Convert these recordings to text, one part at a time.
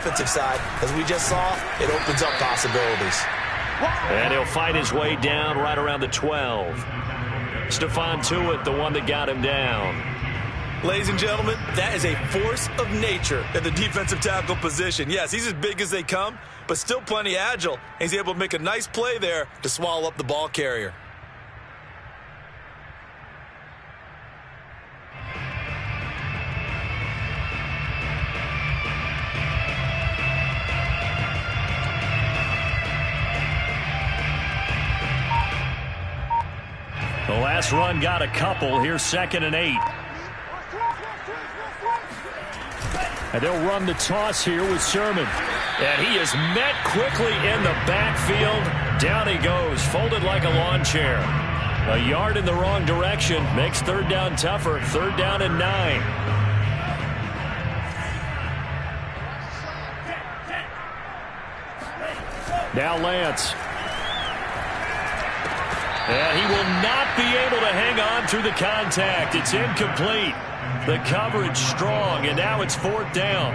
Offensive side, as we just saw, it opens up possibilities. And he'll fight his way down right around the 12. Stephon Tuitt, the one that got him down. Ladies and gentlemen, that is a force of nature at the defensive tackle position. Yes, he's as big as they come, but still plenty agile. He's able to make a nice play there to swallow up the ball carrier. The last run got a couple. Here's 2nd and 8. And they'll run the toss here with Sermon. And he is met quickly in the backfield. Down he goes, folded like a lawn chair. A yard in the wrong direction makes 3rd down tougher. 3rd down and 9. Now Lance. And he will not be able to hang on through the contact. It's incomplete. The coverage strong, and now it's 4th down.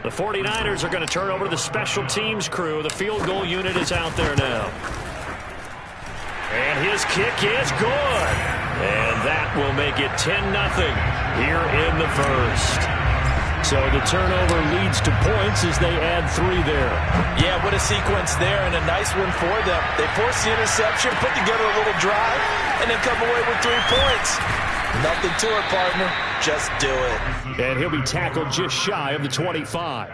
The 49ers are going to turn over to the special teams crew. The field goal unit is out there now. And his kick is good. And that will make it 10-0 here in the first. So the turnover leads to points as they add 3 there. Yeah, what a sequence there, and a nice one for them. They force the interception, put together a little drive, and then come away with 3 points. Nothing to it, partner. Just do it. And he'll be tackled just shy of the 25.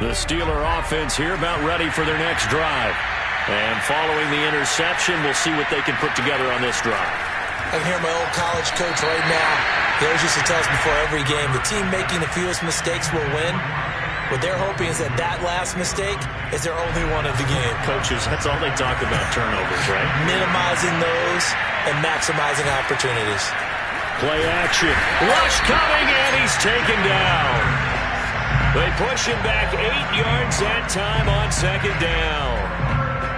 The Steeler offense here about ready for their next drive. And following the interception, we'll see what they can put together on this drive. I can hear my old college coach right now. He always used to tell us before every game, the team making the fewest mistakes will win. What they're hoping is that that last mistake is their only one of the game. Coaches, that's all they talk about, turnovers, right? Minimizing those and maximizing opportunities. Play action. Rush coming, and he's taken down. They push him back 8 yards that time on 2nd down.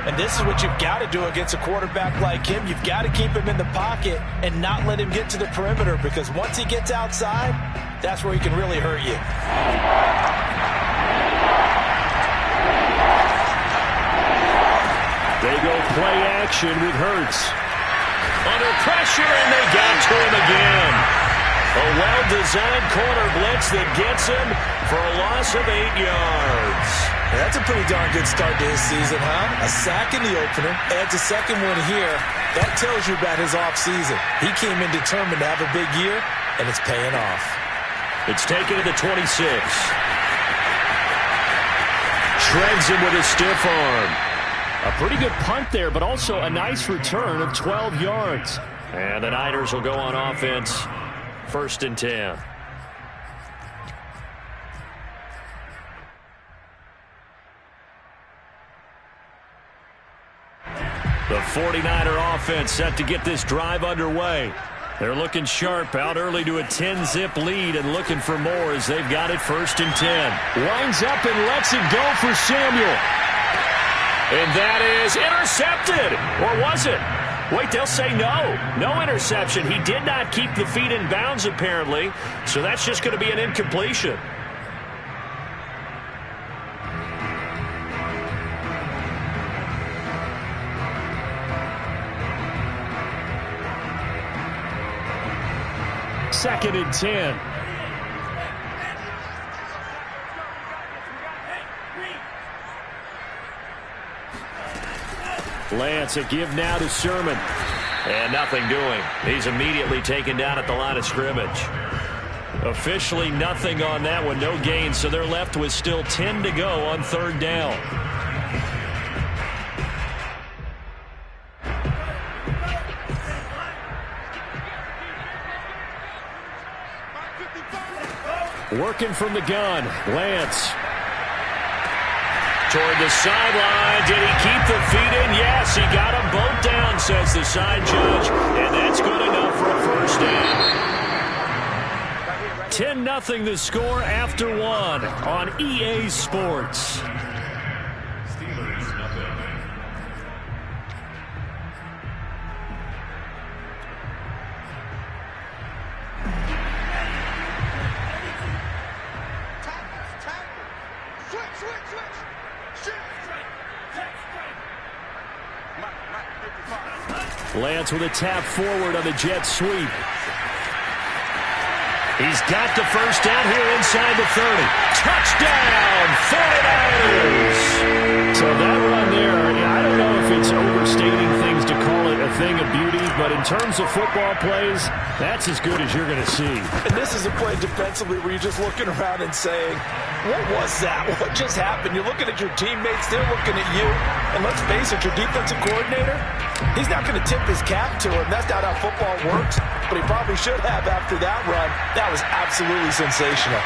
And this is what you've got to do against a quarterback like him. You've got to keep him in the pocket and not let him get to the perimeter, because once he gets outside, that's where he can really hurt you. They go play action with Hurts. Under pressure, and they got to him again. A well-designed corner blitz that gets him for a loss of 8 yards. That's a pretty darn good start to his season, huh? A sack in the opener, adds a second one here. That tells you about his offseason. He came in determined to have a big year, and it's paying off. It's taken to the 26. Shreds him with a stiff arm. A pretty good punt there, but also a nice return of 12 yards. And the Niners will go on offense. 1st and 10. The 49er offense set to get this drive underway. They're looking sharp, out early to a 10-zip lead and looking for more as they've got it 1st and 10. Winds up and lets it go for Samuel. And that is intercepted. Or was it? Wait, they'll say no. No interception. He did not keep the feet in bounds, apparently. So that's just going to be an incompletion. Second and 10. Lance, a give now to Sermon. And nothing doing. He's immediately taken down at the line of scrimmage. Officially nothing on that one. No gain, so they're left with still 10 to go on 3rd down. Working from the gun. Lance. Toward the sideline. Did he keep the feet in? Yes, he got them both down, says the side judge. And that's good enough for a 1st down. 10-0 the score after one on EA Sports. Lance with a tap forward on the jet sweep. He's got the first down here inside the 30. Touchdown, 49ers! So that run there, I don't know if it's overstating things to call it a thing of beauty, but in terms of football plays, that's as good as you're going to see. And this is a play defensively where you're just looking around and saying, what was that? What just happened? You're looking at your teammates, they're looking at you. And let's face it, your defensive coordinator, he's not going to tip his cap to him. That's not how football works, but he probably should have after that run. That was absolutely sensational.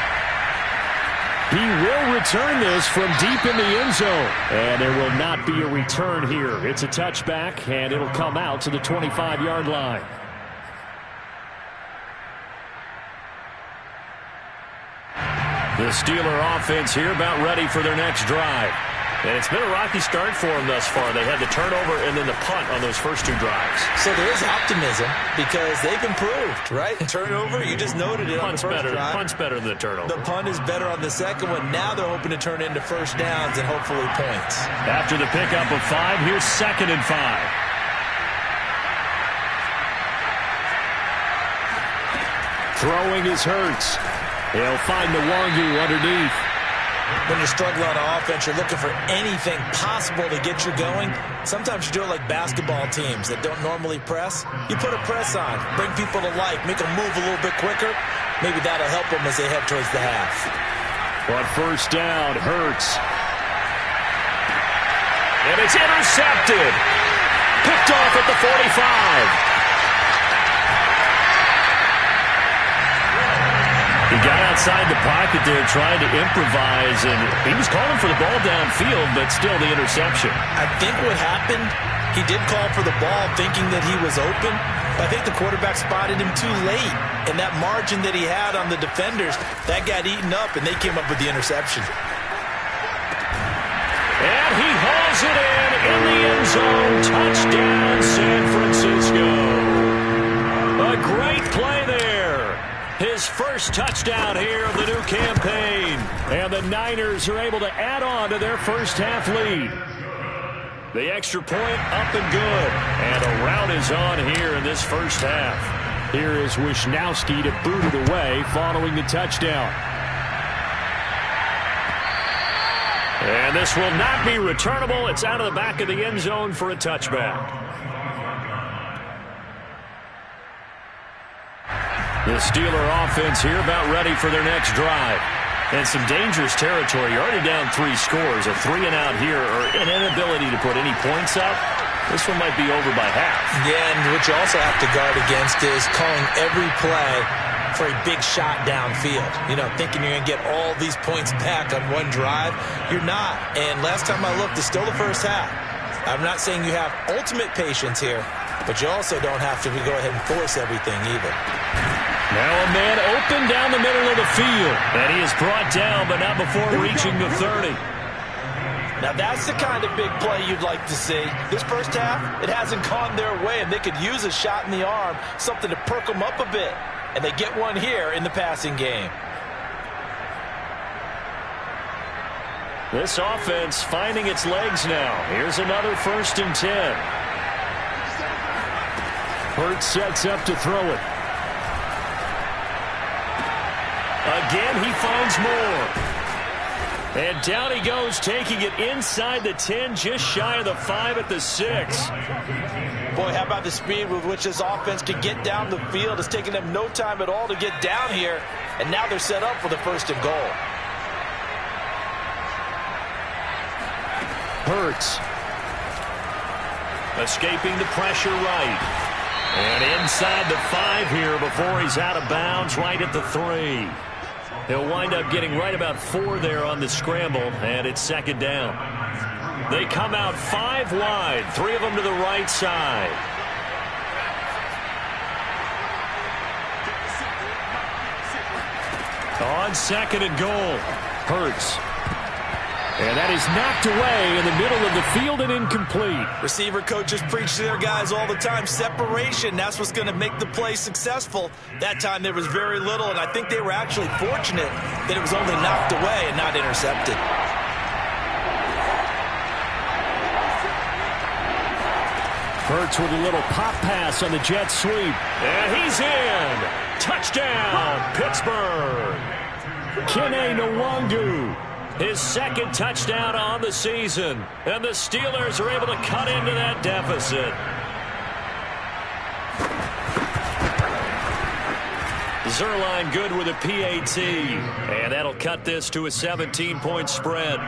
He will return this from deep in the end zone. And there will not be a return here. It's a touchback, and it'll come out to the 25-yard line. The Steeler offense here about ready for their next drive. And it's been a rocky start for them thus far. They had the turnover and then the punt on those first two drives. So there is optimism because they've improved, right? Turnover, you just noted it on the first drive. Punt's better than the turnover. The punt is better on the second one. Now they're hoping to turn into first downs and hopefully points. After the pickup of 5, here's 2nd and 5. Throwing is Hurts. He'll find the Wangu underneath. When you're struggling on offense, you're looking for anything possible to get you going. Sometimes you do it like basketball teams that don't normally press. You put a press on, bring people to life, make them move a little bit quicker. Maybe that'll help them as they head towards the half. But first down, Hurts. And it's intercepted. Picked off at the 45. He got outside the pocket there trying to improvise, and he was calling for the ball downfield, but still the interception. I think what happened, he did call for the ball thinking that he was open, but I think the quarterback spotted him too late, and that margin that he had on the defenders, that got eaten up, and they came up with the interception. And he hauls it in the end zone. Touchdown, San Francisco. A great play there. His first touchdown here of the new campaign. And the Niners are able to add on to their first half lead. The extra point up and good. And a rout is on here in this first half. Here is Wisnowski to boot it away following the touchdown. And this will not be returnable. It's out of the back of the end zone for a touchback. The Steeler offense here about ready for their next drive. And some dangerous territory. You're already down 3 scores. A 3-and-out here or an inability to put any points up. This one might be over by half. Yeah, and what you also have to guard against is calling every play for a big shot downfield. You know, thinking you're going to get all these points back on one drive. You're not. And last time I looked, it's still the first half. I'm not saying you have ultimate patience here, but you also don't have to go ahead and force everything either. Now a man open down the middle of the field. And he is brought down, but not before reaching the 30. Now that's the kind of big play you'd like to see. This first half, it hasn't gone their way, and they could use a shot in the arm, something to perk them up a bit. And they get one here in the passing game. This offense finding its legs now. Here's another 1st and 10. Hurts sets up to throw it. Again, he finds more. And down he goes, taking it inside the 10, just shy of the 5 at the 6. Boy, how about the speed with which this offense can get down the field? It's taking them no time at all to get down here. And now they're set up for the 1st and goal. Hurts. Escaping the pressure right. And inside the 5 here before he's out of bounds right at the 3. He'll wind up getting right about 4 there on the scramble, and it's 2nd down. They come out 5 wide, 3 of them to the right side. On second and goal, Hurts. And that is knocked away in the middle of the field and incomplete. Receiver coaches preach to their guys all the time. Separation, that's what's going to make the play successful. That time there was very little, and I think they were actually fortunate that it was only knocked away and not intercepted. Hurts with a little pop pass on the jet sweep. And he's in. Touchdown, Pittsburgh. Kene Nwangu. His second touchdown on the season. And the Steelers are able to cut into that deficit. Zuerlein good with a PAT. And that'll cut this to a 17-point spread.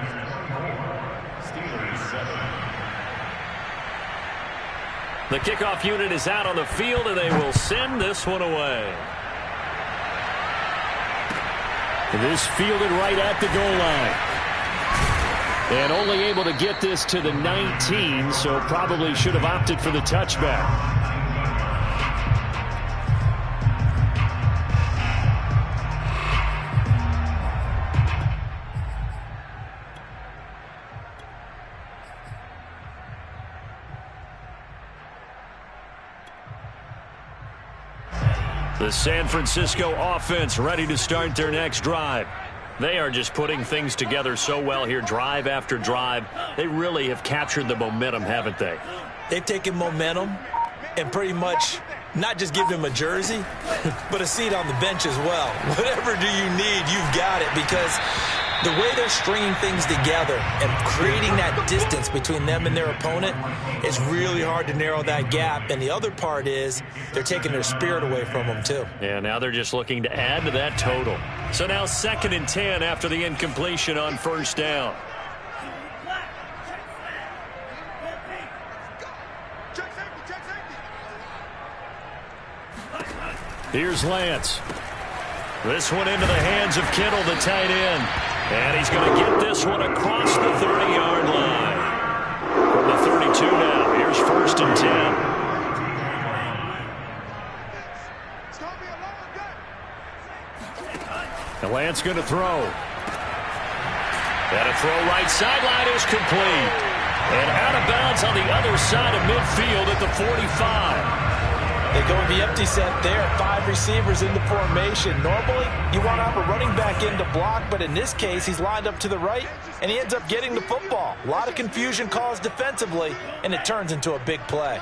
The kickoff unit is out on the field, and they will send this one away. This fielded right at the goal line. And only able to get this to the 19, so probably should have opted for the touchback. The San Francisco offense ready to start their next drive. They are just putting things together so well here, drive after drive. They really have captured the momentum, haven't they? They've taken momentum and pretty much not just given him a jersey, but a seat on the bench as well. Whatever do you need, you've got it, because the way they're stringing things together and creating that distance between them and their opponent is really hard to narrow that gap. And the other part is they're taking their spirit away from them, too. Yeah, now they're just looking to add to that total. So now 2nd and 10 after the incompletion on first down. Here's Lance. This one into the hands of Kittle, the tight end. And he's going to get this one across the 30-yard line. From the 32 now, here's 1st and 10. And Lance going to throw. And a throw right sideline is complete. And out of bounds on the other side of midfield at the 45. They go with the empty set there. 5 receivers in the formation. Normally, you want to have a running back in to block, but in this case, he's lined up to the right, and he ends up getting the football. A lot of confusion caused defensively, and it turns into a big play.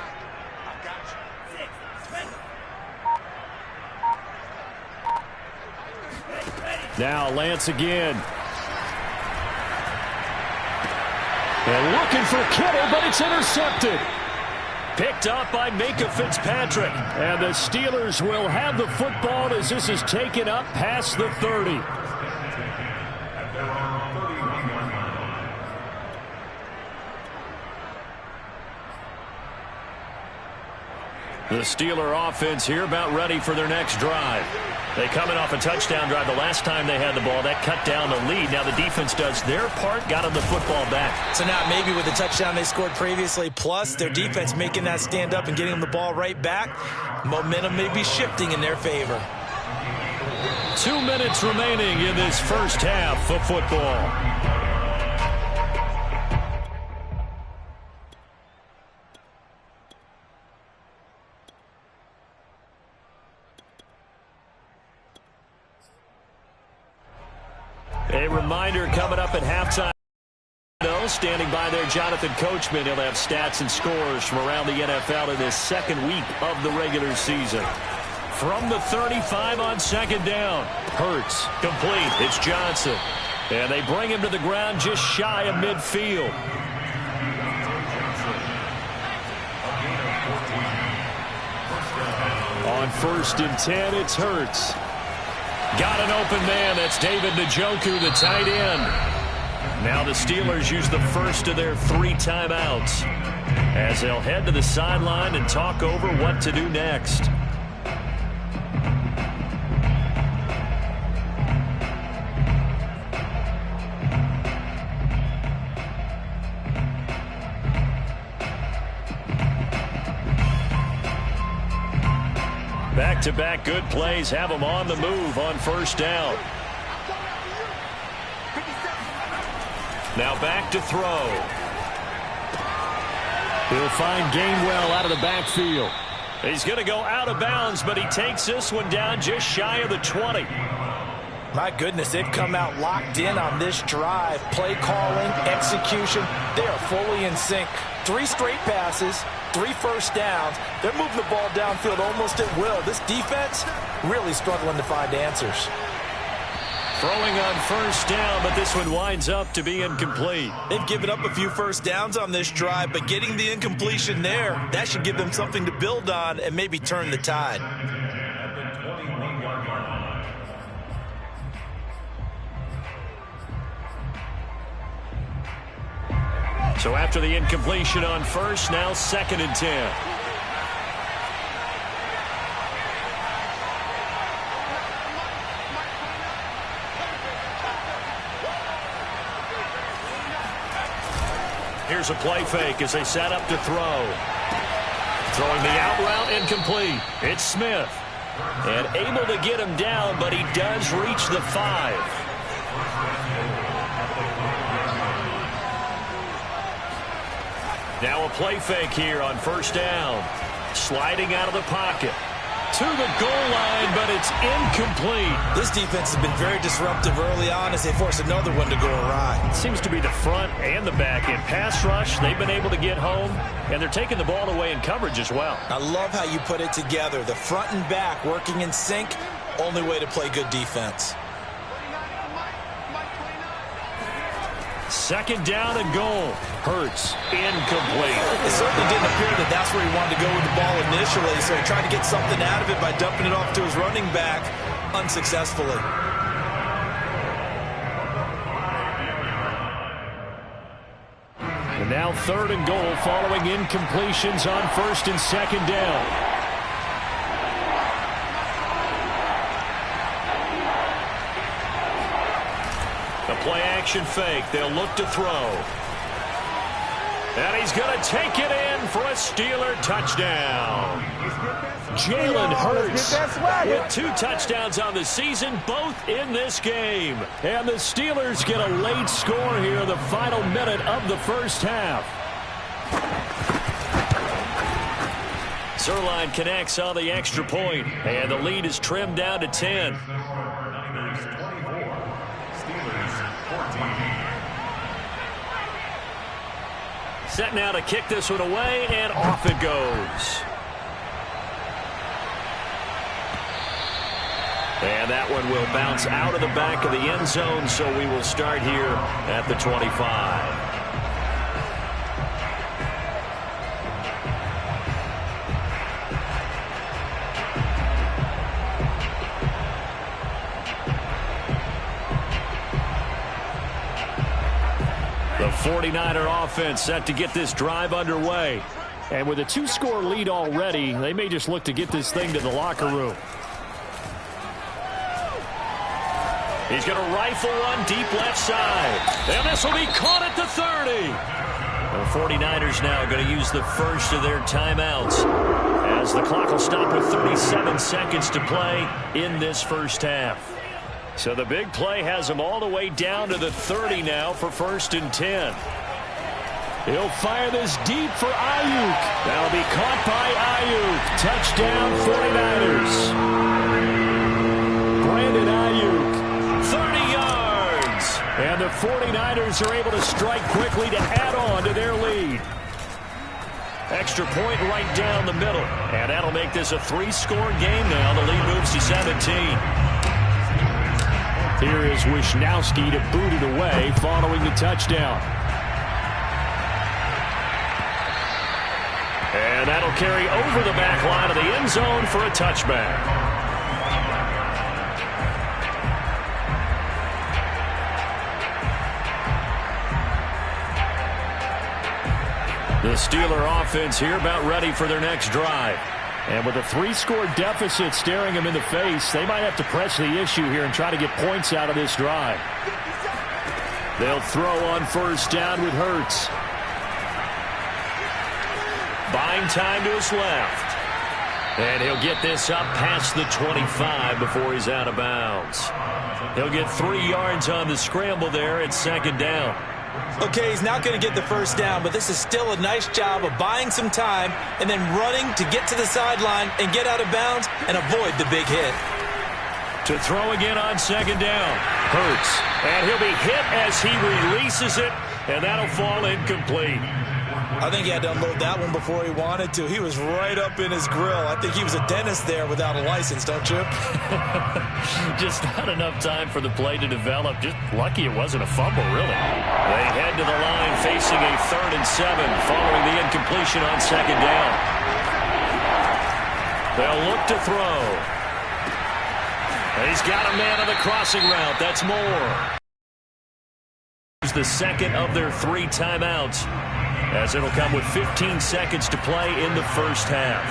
Now Lance again. And looking for Kittle, but it's intercepted. Picked up by Minkah Fitzpatrick. And the Steelers will have the football as this is taken up past the 30. The Steeler offense here about ready for their next drive. They coming off a touchdown drive the last time they had the ball. That cut down the lead. Now the defense does their part, got them the football back. So now maybe with the touchdown they scored previously, plus their defense making that stand up and getting them the ball right back, momentum may be shifting in their favor. 2 minutes remaining in this first half of football. A reminder coming up at halftime. Standing by there, Jonathan Coachman. He'll have stats and scores from around the NFL in this second week of the regular season. From the 35 on 2nd down. Hurts complete. It's Johnson. And they bring him to the ground just shy of midfield. On 1st and 10, it's Hurts. Got an open man. That's David Njoku, the tight end. Now the Steelers use the first of their 3 timeouts as they'll head to the sideline and talk over what to do next. Back-to-back good plays have them on the move on first down. Now back to throw. He'll find Gainwell out of the backfield. He's going to go out of bounds, but he takes this one down just shy of the 20. My goodness, they've come out locked in on this drive. Play calling, execution, they are fully in sync. 3 straight passes, 3 first downs. They're moving the ball downfield almost at will. This defense really struggling to find answers. Throwing on first down, but this one winds up to be incomplete. They've given up a few first downs on this drive, but getting the incompletion there, that should give them something to build on and maybe turn the tide. So after the incompletion on first, now 2nd and 10. Here's a play fake as they set up to throw. Throwing the out route incomplete. It's Smith. And able to get him down, but he does reach the 5. Now a play fake here on first down. Sliding out of the pocket. To the goal line, but it's incomplete. This defense has been very disruptive early on as they force another one to go awry. It seems to be the front and the back. In pass rush, they've been able to get home, and they're taking the ball away in coverage as well. I love how you put it together. The front and back working in sync, only way to play good defense. 2nd down and goal. Hurts. Incomplete. It certainly didn't appear that that's where he wanted to go with the ball initially, so he tried to get something out of it by dumping it off to his running back unsuccessfully. And now 3rd and goal following incompletions on 1st and 2nd down. The play-action fake. They'll look to throw. And he's going to take it in for a Steeler touchdown. Jalen Hurts with 2 touchdowns on the season, both in this game. And the Steelers get a late score here in the final minute of the first half. Zuerlein connects on the extra point, and the lead is trimmed down to 10. Set now to kick this one away, and off it goes. And that one will bounce out of the back of the end zone, so we will start here at the 25. The 49er offense set to get this drive underway. And with a 2-score lead already, they may just look to get this thing to the locker room. He's going to rifle one deep left side. And this will be caught at the 30. The 49ers now going to use the first of their timeouts as the clock will stop with 37 seconds to play in this first half. So the big play has him all the way down to the 30 now for 1st and 10. He'll fire this deep for Ayuk. That'll be caught by Ayuk. Touchdown 49ers. Brandon Ayuk, 30 yards. And the 49ers are able to strike quickly to add on to their lead. Extra point right down the middle. And that'll make this a 3-score game now. The lead moves to 17. Here is Wishnowsky to boot it away following the touchdown. And that'll carry over the back line of the end zone for a touchback. The Steeler offense here about ready for their next drive. And with a 3-score deficit staring them in the face, they might have to press the issue here and try to get points out of this drive. They'll throw on first down with Hurts. Buying time to his left. And he'll get this up past the 25 before he's out of bounds. He'll get 3 yards on the scramble there at 2nd down. Okay, he's not going to get the first down, but this is still a nice job of buying some time and then running to get to the sideline and get out of bounds and avoid the big hit. To throw again on second down. Hurts. And he'll be hit as he releases it, and that'll fall incomplete. I think he had to unload that one before he wanted to. He was right up in his grill. I think he was a dentist there without a license, don't you? Just not enough time for the play to develop. Just lucky it wasn't a fumble, really. They head to the line facing a 3rd and 7 following the incompletion on second down. They'll look to throw. He's got a man on the crossing route. That's Moore. The second of their 3 timeouts, as it'll come with 15 seconds to play in the first half.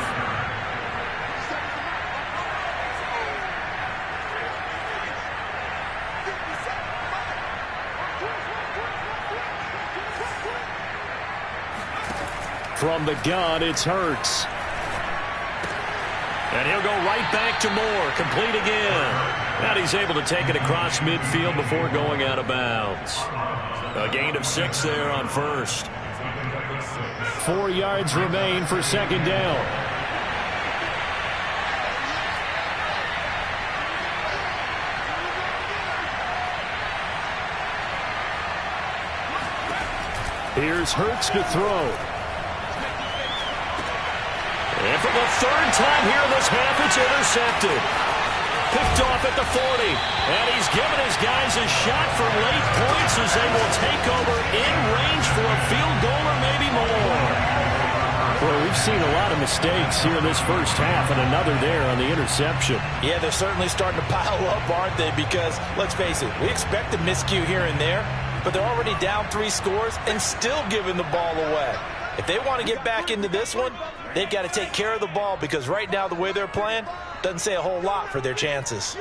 From the gun, it's Hurts. And he'll go right back to Moore, complete again. And he's able to take it across midfield before going out of bounds. A gain of 6 there on first. 4 yards remain for second down. Here's Hurts to throw. And for the 3rd time here in this half, it's intercepted. Picked off at the 40. And he's given his guys a shot for late points as they will take over in range for a field goal or maybe more. Well, we've seen a lot of mistakes here in this first half, and another there on the interception. Yeah, they're certainly starting to pile up, aren't they? Because, let's face it, we expect a miscue here and there, but they're already down 3 scores and still giving the ball away. If they want to get back into this one, they've got to take care of the ball, because right now the way they're playing doesn't say a whole lot for their chances.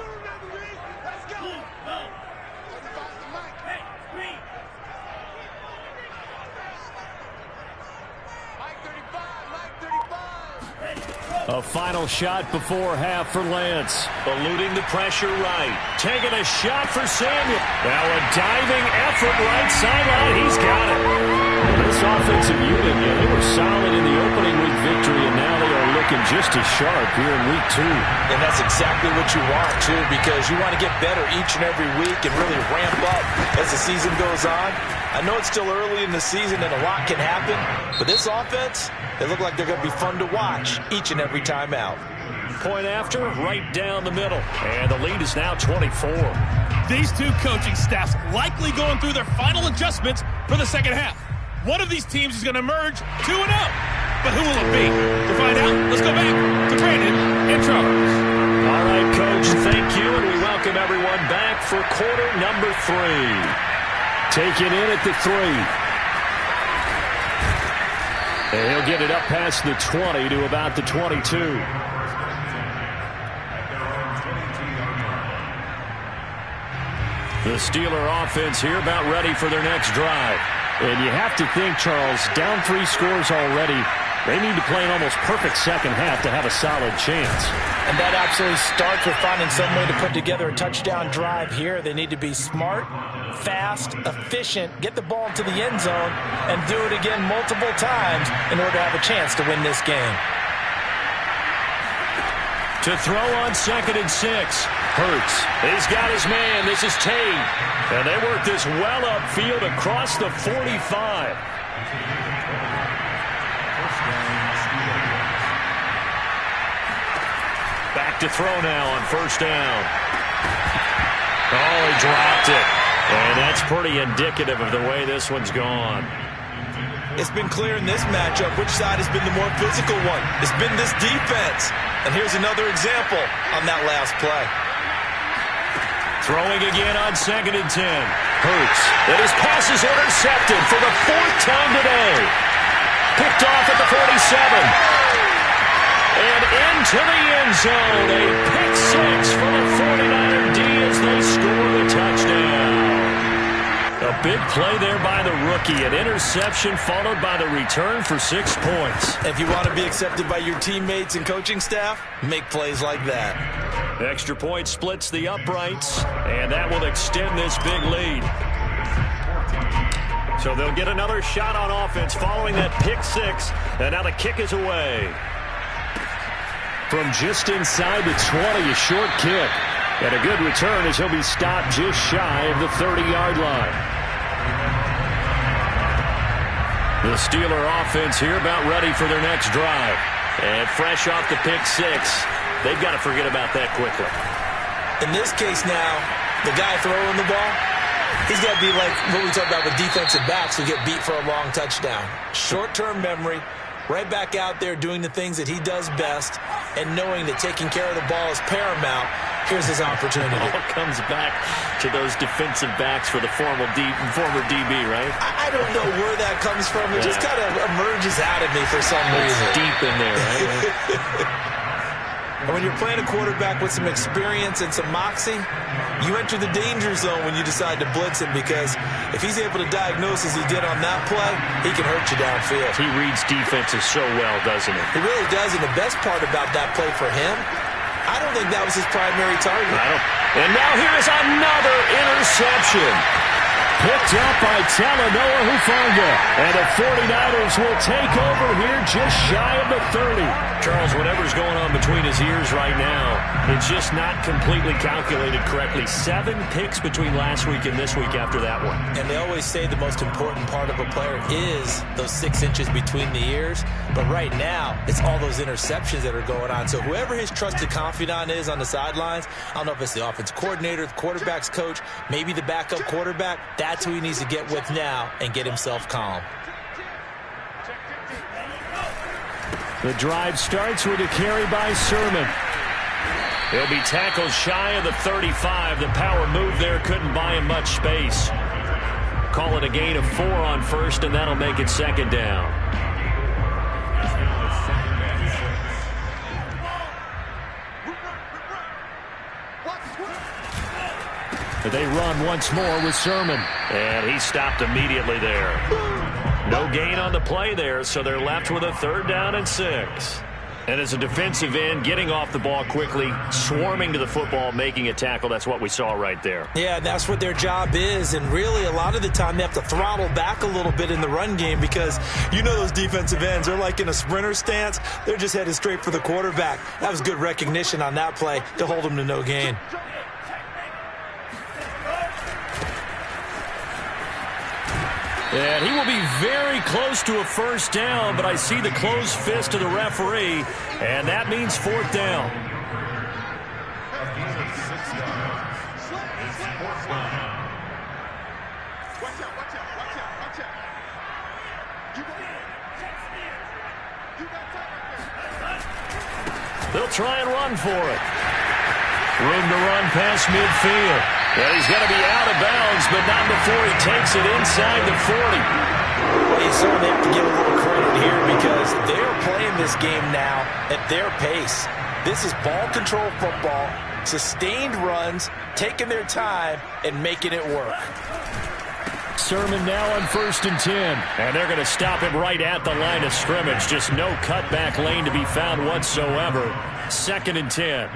A final shot before half for Lance. Eluding the pressure right. Taking a shot for Samuel. Now a diving effort right sideline. He's got it. This offensive unit, they were solid in the opening week victory, and now they are looking just as sharp here in week 2. And that's exactly what you want, too, because you want to get better each and every week and really ramp up as the season goes on. I know it's still early in the season and a lot can happen, but this offense, they look like they're going to be fun to watch each and every time out. Point after, right down the middle. And the lead is now 24. These two coaching staffs likely going through their final adjustments for the second half. One of these teams is going to emerge 2-0. But who will it be? To find out, let's go back to Brandon and Charles. All right, Coach, thank you, and we welcome everyone back for quarter number 3. Taken in at the 3. And he'll get it up past the 20 to about the 22. The Steeler offense here about ready for their next drive. And you have to think, Charles, down 3 scores already. They need to play an almost perfect second half to have a solid chance. And that absolutely starts with finding some way to put together a touchdown drive here. They need to be smart, fast, efficient, get the ball into the end zone, and do it again multiple times in order to have a chance to win this game. To throw on 2nd and 6. Hurts. He's got his man. This is Tate. And they work this well upfield across the 45. Back to throw now on 1st down. Oh, he dropped it. And that's pretty indicative of the way this one's gone. It's been clear in this matchup which side has been the more physical one. It's been this defense. And here's another example on that last play. Throwing again on 2nd and 10. Hurts. And his pass is intercepted for the 4th time today. Picked off at the 47. And into the end zone. A pick 6 for the 49er D as they score the touchdown. A big play there by the rookie. An interception followed by the return for 6 points. If you want to be accepted by your teammates and coaching staff, make plays like that. Extra point splits the uprights, and that will extend this big lead. So they'll get another shot on offense following that pick six. And now the kick is away. From just inside the 20, a short kick. And a good return as he'll be stopped just shy of the 30-yard line. The Steeler offense here about ready for their next drive. And fresh off the pick six, they've got to forget about that quickly. In this case now, the guy throwing the ball, he's got to be like what we talked about with defensive backs who get beat for a long touchdown. Short-term memory, right back out there doing the things that he does best, and knowing that taking care of the ball is paramount. Here's his opportunity. It all comes back to those defensive backs for the former DB, right? I don't know where that comes from. It just kind of emerges out of me for some reason. It's deep in there, right? And when you're playing a quarterback with some experience and some moxie, you enter the danger zone when you decide to blitz him, because if he's able to diagnose as he did on that play, he can hurt you downfield. He reads defenses so well, doesn't he? He really does, and the best part about that play for him, I don't think that was his primary target. And now here's another interception. Picked up by Talanoa Hufanga. And the 49ers will take over here just shy of the 30. Charles, whatever's going on between his ears right now, it's just not completely calculated correctly. 7 picks between last week and this week after that one. And they always say the most important part of a player is those 6 inches between the ears. But right now, it's all those interceptions that are going on. So whoever his trusted confidant is on the sidelines, I don't know if it's the offense coordinator, the quarterback's coach, maybe the backup quarterback, that's who he needs to get with now and get himself calm. The drive starts with a carry by Sermon. He'll be tackled shy of the 35. The power move there couldn't buy him much space. Call it a gain of 4 on first, and that'll make it second down. They run once more with Sermon. And he stopped immediately there. No gain on the play there, so they're left with a 3rd down and 6. And as a defensive end, getting off the ball quickly, swarming to the football, making a tackle, that's what we saw right there. Yeah, that's what their job is. And really, a lot of the time, they have to throttle back a little bit in the run game, because you know those defensive ends, they're like in a sprinter stance. They're just headed straight for the quarterback. That was good recognition on that play to hold him to no gain. And he will be very close to a 1st down, but I see the closed fist of the referee, and that means 4th down. They'll try and run for it. Room to run past midfield. And he's going to be out of bounds, but not before he takes it inside the 40. Well, you certainly have to give a little credit here, because they're playing this game now at their pace. This is ball control football, sustained runs, taking their time, and making it work. Sermon now on 1st and 10. And they're going to stop him right at the line of scrimmage. Just no cutback lane to be found whatsoever. 2nd and 10.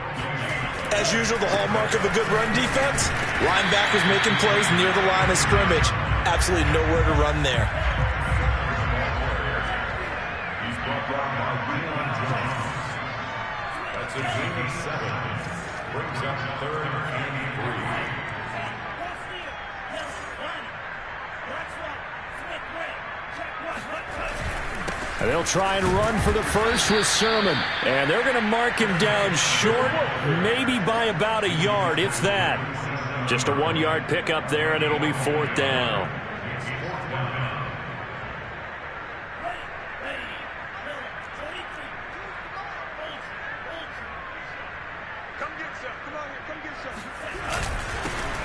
As usual, the hallmark of a good run defense, linebackers making plays near the line of scrimmage. Absolutely nowhere to run there. He's brought down by Leon Jones. That's a gain of 7. Brings up 3rd and 3. And they'll try and run for the first with Sermon. And they're going to mark him down short, maybe by about a yard, if that. Just a 1-yard pickup there, and it'll be 4th down.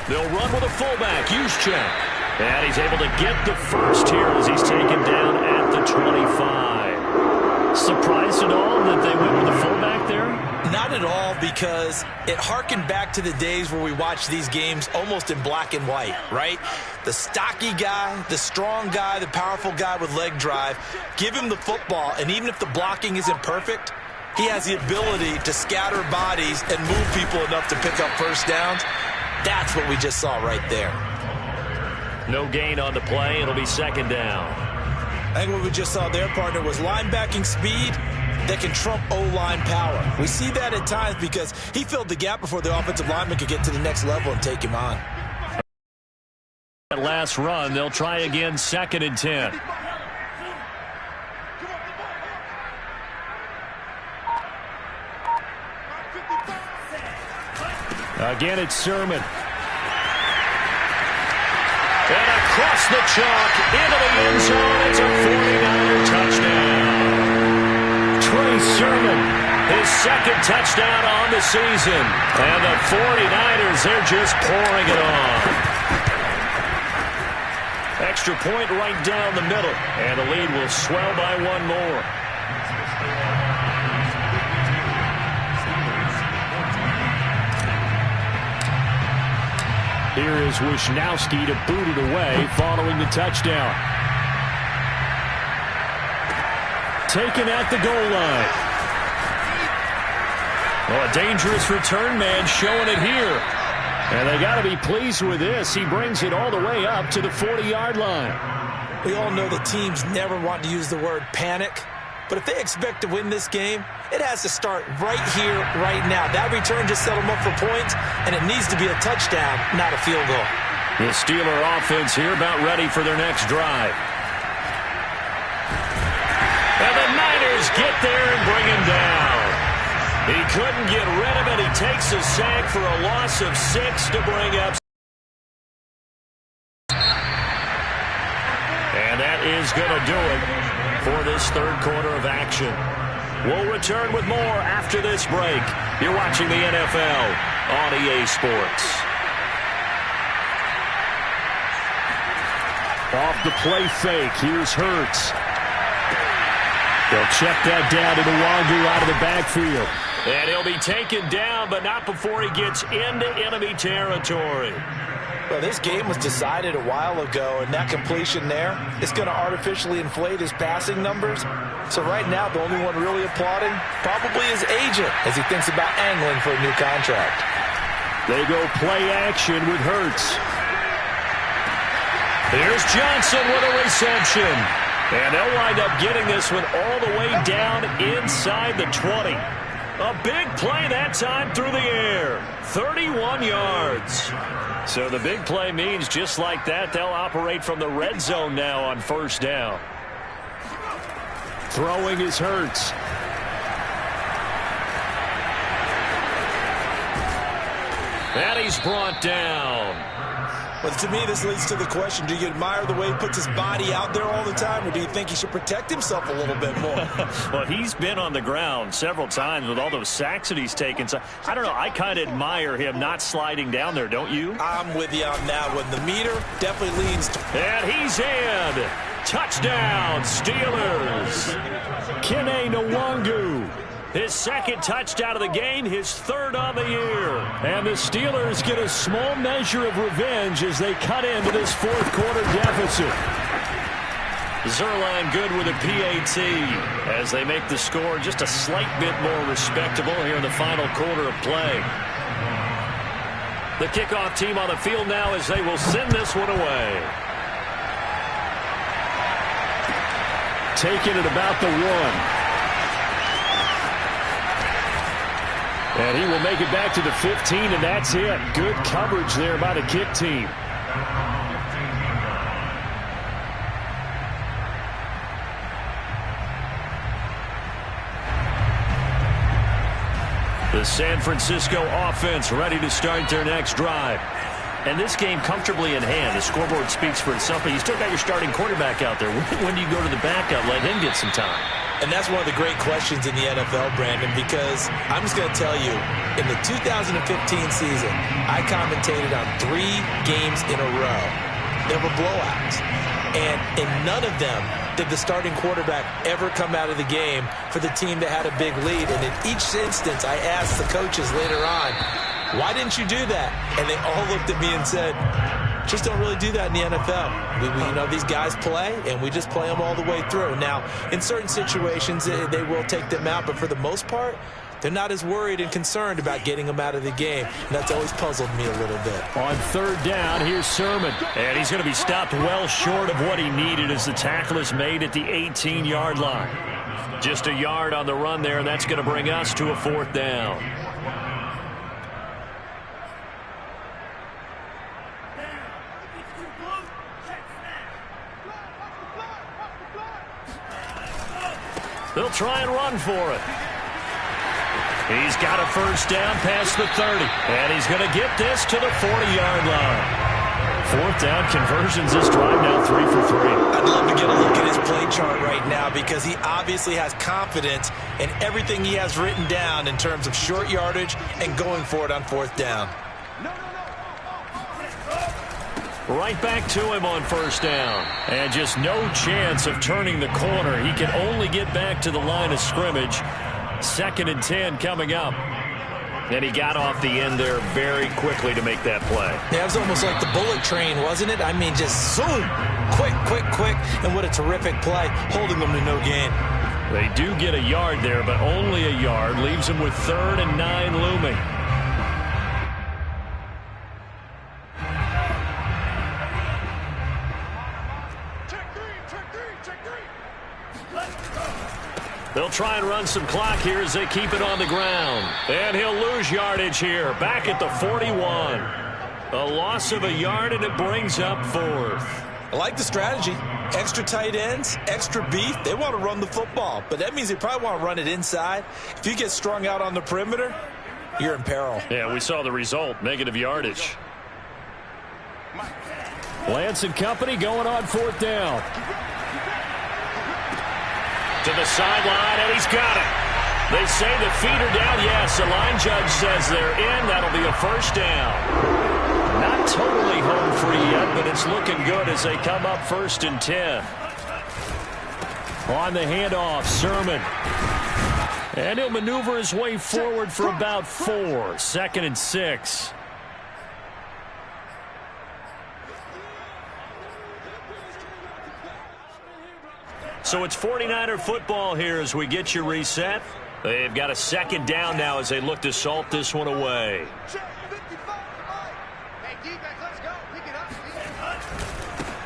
They'll run with a fullback, Juszczyk. And he's able to get the first here as he's taken down at the 25. Surprised at all that they went with the fullback there? Not at all, because it harkened back to the days where we watched these games almost in black and white, right? The stocky guy, the strong guy, the powerful guy with leg drive. Give him the football, and even if the blocking isn't perfect, he has the ability to scatter bodies and move people enough to pick up 1st downs. That's what we just saw right there. No gain on the play. It'll be second down. I think what we just saw there, partner, was linebacking speed that can trump O-line power. We see that at times because he filled the gap before the offensive lineman could get to the next level and take him on. That last run, they'll try again, 2nd and 10. Again, it's Sermon. And across the chalk, into the end zone. It's a 49er touchdown. Trey Sermon, his 2nd touchdown on the season. And the 49ers, they're just pouring it on. Extra point right down the middle. And the lead will swell by 1 more. Here is Wisnowski to boot it away following the touchdown. Taken at the goal line. Well, a dangerous return man showing it here. And they got to be pleased with this. He brings it all the way up to the 40-yard line. We all know that teams never want to use the word panic. But if they expect to win this game, it has to start right here, right now. That return just set them up for points, and it needs to be a touchdown, not a field goal. The Steeler offense here about ready for their next drive. And the Niners get there and bring him down. He couldn't get rid of it. He takes a sack for a loss of 6 to bring up. And that is going to do it for this 3rd quarter of action. We'll return with more after this break. You're watching the NFL on EA Sports. Off the play fake, here's Hurts. They'll check that down to Nwangu out of the backfield. And he'll be taken down, but not before he gets into enemy territory. Well, this game was decided a while ago, and that completion there is going to artificially inflate his passing numbers. So right now, the only one really applauding probably his agent as he thinks about angling for a new contract. They go play action with Hurts. Here's Johnson with a reception. And they'll wind up getting this one all the way down inside the 20. A big play that time through the air. 31 yards. So the big play means just like that, they'll operate from the red zone now on 1st down. Throwing is Hurts. And he's brought down. Well, to me, this leads to the question, do you admire the way he puts his body out there all the time, or do you think he should protect himself a little bit more? Well, he's been on the ground several times with all those sacks that he's taken. So, I don't know, I kind of admire him not sliding down there, don't you? I'm with you on that one. The meter definitely leans to... And he's in. Touchdown, Steelers. Kene Nwangu. His 2nd touchdown of the game, his 3rd on the year. And the Steelers get a small measure of revenge as they cut into this 4th quarter deficit. Zerline good with a PAT as they make the score just a slight bit more respectable here in the final quarter of play. The kickoff team on the field now as they will send this one away. Taking it about the 1. And he will make it back to the 15, and that's it. Good coverage there by the kick team. The San Francisco offense ready to start their next drive. And this game comfortably in hand. The scoreboard speaks for itself, but you still got your starting quarterback out there. When do you go to the backup, let him get some time? And that's one of the great questions in the NFL, Brandon, because I'm just going to tell you, in the 2015 season, I commentated on 3 games in a row. They were blowouts. And in none of them did the starting quarterback ever come out of the game for the team that had a big lead. And in each instance, I asked the coaches later on, why didn't you do that? And they all looked at me and said, just don't really do that in the NFL. You know, these guys play, and we just play them all the way through. Now, in certain situations, they will take them out, but for the most part, they're not as worried and concerned about getting him out of the game. And that's always puzzled me a little bit. On third down, here's Sermon. And he's going to be stopped well short of what he needed as the tackle is made at the 18-yard line. Just a yard on the run there, and that's going to bring us to a fourth down. They'll try and run for it. He's got a first down past the 30. And he's going to get this to the 40-yard line. Fourth down conversions this drive now 3 for 3. I'd love to get a look at his play chart right now because he obviously has confidence in everything he has written down in terms of short yardage and going for it on fourth down. Right back to him on first down. And just no chance of turning the corner. He can only get back to the line of scrimmage. 2nd and 10 coming up. And he got off the end there very quickly to make that play. Yeah, it was almost like the bullet train, wasn't it? I mean, just zoom. Quick, quick, quick. And what a terrific play, holding them to no gain. They do get a yard there, but only a yard. Leaves them with 3rd and 9 looming. They'll try and run some clock here as they keep it on the ground. And he'll lose yardage here. Back at the 41. A loss of a yard, and it brings up 4th. I like the strategy. Extra tight ends, extra beef. They want to run the football, but that means they probably want to run it inside. If you get strung out on the perimeter, you're in peril. Yeah, we saw the result. Negative yardage. Lance and company going on 4th down. To the sideline, and he's got it. They say the feet are down. Yes, the line judge says they're in. That'll be a first down. Not totally home free yet, but it's looking good as they come up 1st and 10. On the handoff, Sermon. And he'll maneuver his way forward for about 4. 2nd and 6. So it's 49er football here as we get you reset. They've got a 2nd down now as they look to salt this one away.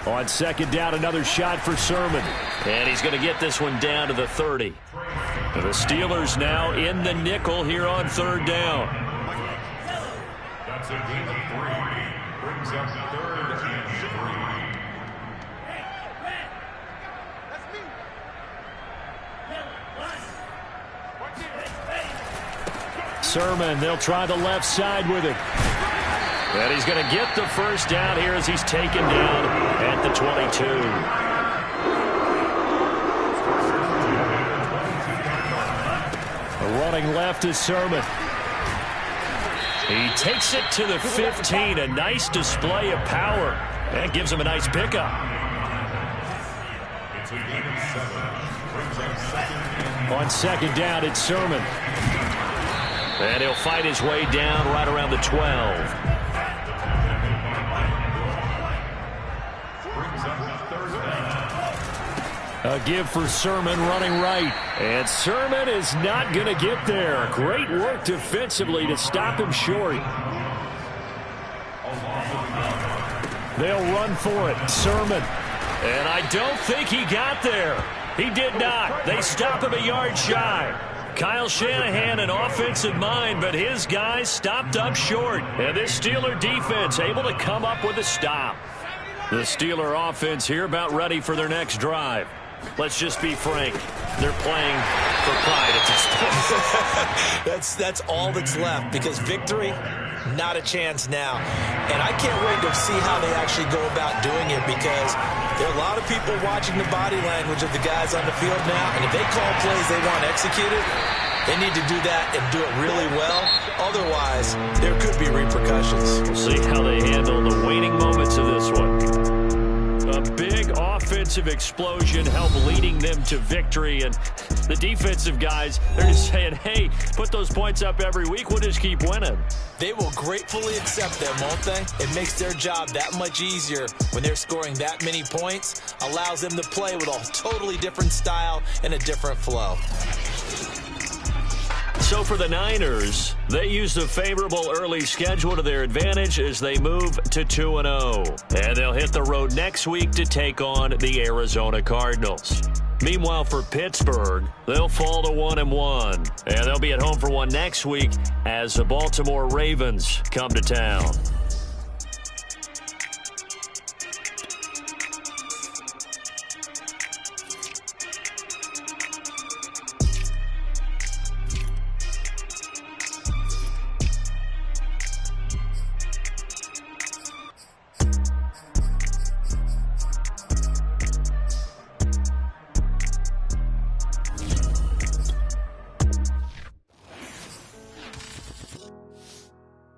On 2nd down, another shot for Sermon. And he's going to get this one down to the 30. The Steelers now in the nickel here on 3rd down. That's a gain of 3. Brings up 3rd and 3. Sermon, they'll try the left side with it. And he's going to get the first down here as he's taken down at the 22. Running left is Sermon. He takes it to the 15. A nice display of power. That gives him a nice pickup. On 2nd down, it's Sermon. And he'll fight his way down right around the 12. A give for Sermon running right. And Sermon is not going to get there. Great work defensively to stop him short. They'll run for it. Sermon. And I don't think he got there. He did not. They stop him a yard shy. Kyle Shanahan, an offensive mind, but his guys stopped up short. And this Steeler defense able to come up with a stop. The Steeler offense here about ready for their next drive. Let's just be frank. They're playing for pride at this point. That's all that's left because victory, not a chance now. And I can't wait to see how they actually go about doing it because there are a lot of people watching the body language of the guys on the field now. And if they call plays they want executed, they need to do that and do it really well. Otherwise, there could be repercussions. We'll see how they handle the waning moments of this one. A big offensive explosion helped leading them to victory. And the defensive guys, they're just saying, hey, put those points up every week. We'll just keep winning. They will gratefully accept them, won't they? It makes their job that much easier when they're scoring that many points. Allows them to play with a totally different style and a different flow. So for the Niners, they use the favorable early schedule to their advantage as they move to 2-0. And they'll hit the road next week to take on the Arizona Cardinals. Meanwhile, for Pittsburgh, they'll fall to 1-1. And they'll be at home for one next week as the Baltimore Ravens come to town.